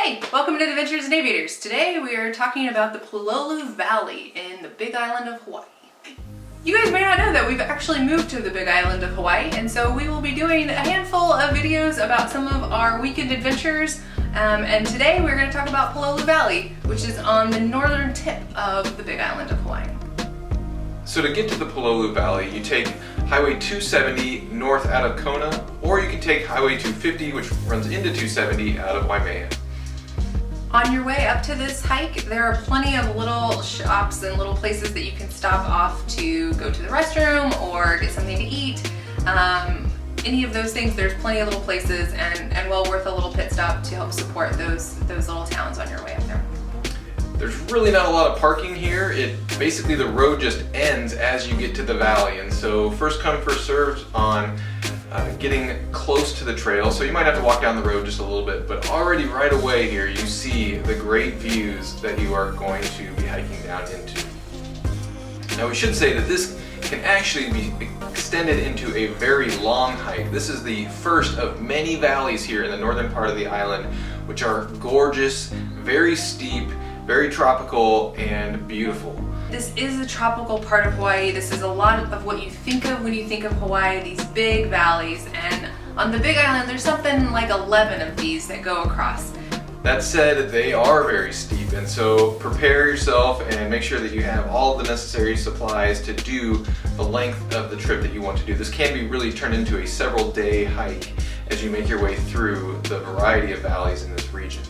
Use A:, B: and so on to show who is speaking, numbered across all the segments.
A: Hey, welcome to Adventures and Aviators. Today we are talking about the Pololu Valley in the Big Island of Hawaii. You guys may not know that we've actually moved to the Big Island of Hawaii, and so we will be doing a handful of videos about some of our weekend adventures. And today we're going to talk about Pololu Valley, which is on the northern tip of the Big Island of Hawaii.
B: So to get to the Pololu Valley, you take Highway 270 north out of Kona, or you can take Highway 250, which runs into 270 out of Waimea.
A: On your way up to this hike, there are plenty of little shops and little places that you can stop off to go to the restroom or get something to eat. Any of those things, there's plenty of little places and well worth a little pit stop to help support those little towns on your way up there.
B: There's really not a lot of parking here. Basically the road just ends as you get to the valley, and so first come, first served on getting close to the trail. So you might have to walk down the road just a little bit, but already right away here you see the great views that you are going to be hiking down into. Now we should say that this can actually be extended into a very long hike. This is the first of many valleys here in the northern part of the island, which are gorgeous, very steep, very tropical, and beautiful.
A: This is the tropical part of Hawaii. This is a lot of what you think of when you think of Hawaii, these big valleys. And on the Big Island, there's something like 11 of these that go across.
B: That said, they are very steep, and so prepare yourself and make sure that you have all the necessary supplies to do the length of the trip that you want to do. This can be really turned into a several day hike as you make your way through the variety of valleys in this region.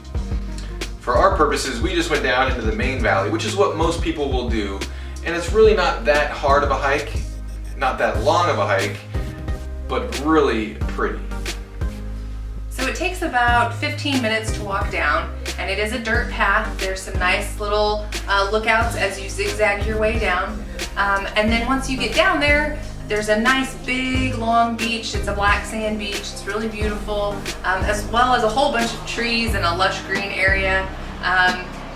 B: For our purposes, we just went down into the main valley, which is what most people will do, and it's really not that hard of a hike, not that long of a hike, but really pretty.
A: So it takes about 15 minutes to walk down, and it is a dirt path. There's some nice little lookouts as you zigzag your way down, and then once you get down there, there's a nice big long beach. It's a black sand beach. It's really beautiful, as well as a whole bunch of trees and a lush green area.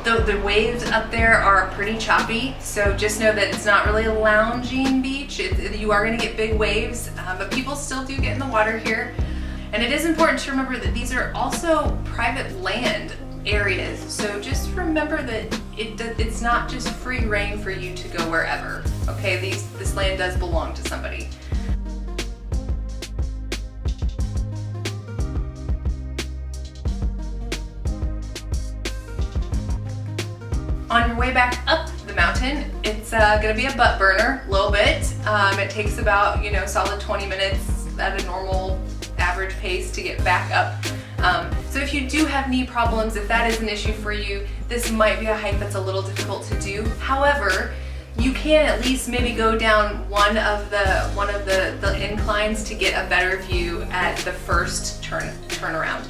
A: The waves up there are pretty choppy, so just know that it's not really a lounging beach. You are going to get big waves, but people still do get in the water here. And it is important to remember that these are also private land areas, so just remember that it's not just free reign for you to go wherever. Okay, this land does belong to somebody. On your way back up the mountain, it's going to be a butt burner a little bit. It takes about solid 20 minutes at a normal average pace to get back up. So if you do have knee problems, if that is an issue for you, this might be a hike that's a little difficult to do. However, you can at least maybe go down one of the inclines to get a better view at the first turnaround.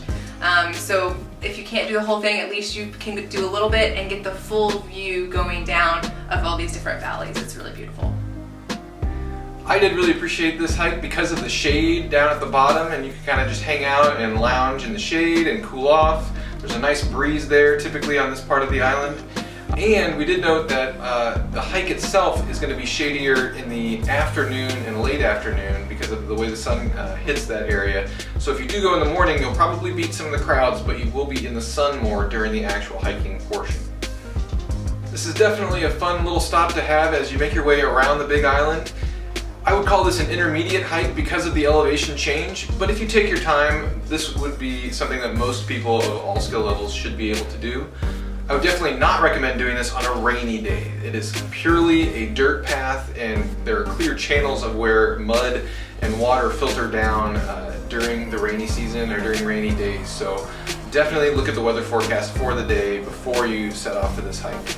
A: So if you can't do the whole thing, at least you can do a little bit and get the full view going down of all these different valleys. It's really beautiful.
B: I did really appreciate this hike because of the shade down at the bottom, and you can kind of just hang out and lounge in the shade and cool off. There's a nice breeze there typically on this part of the island. And we did note that the hike itself is going to be shadier in the afternoon and late afternoon because of the way the sun hits that area. So if you do go in the morning, you'll probably beat some of the crowds, but you will be in the sun more during the actual hiking portion. This is definitely a fun little stop to have as you make your way around the Big Island. I would call this an intermediate hike because of the elevation change, but if you take your time, this would be something that most people of all skill levels should be able to do. I would definitely not recommend doing this on a rainy day. It is purely a dirt path, and there are clear channels of where mud and water filter down during the rainy season or during rainy days. So definitely look at the weather forecast for the day before you set off for this hike.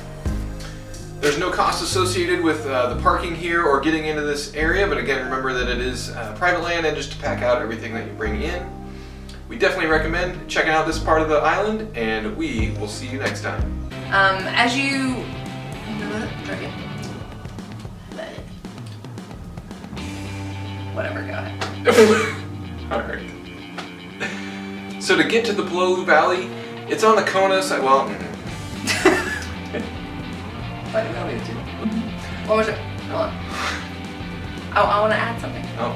B: There's no cost associated with the parking here or getting into this area, but again, remember that it is private land and just to pack out everything that you bring in. We definitely recommend checking out this part of the island, and we will see you next time.
A: As you... Whatever, go ahead.
B: Alright. So to get to the Pololu Valley, it's on the Kona side, well...
A: What do you want me to do? One more time. Hold on. I want to add something.
B: Oh.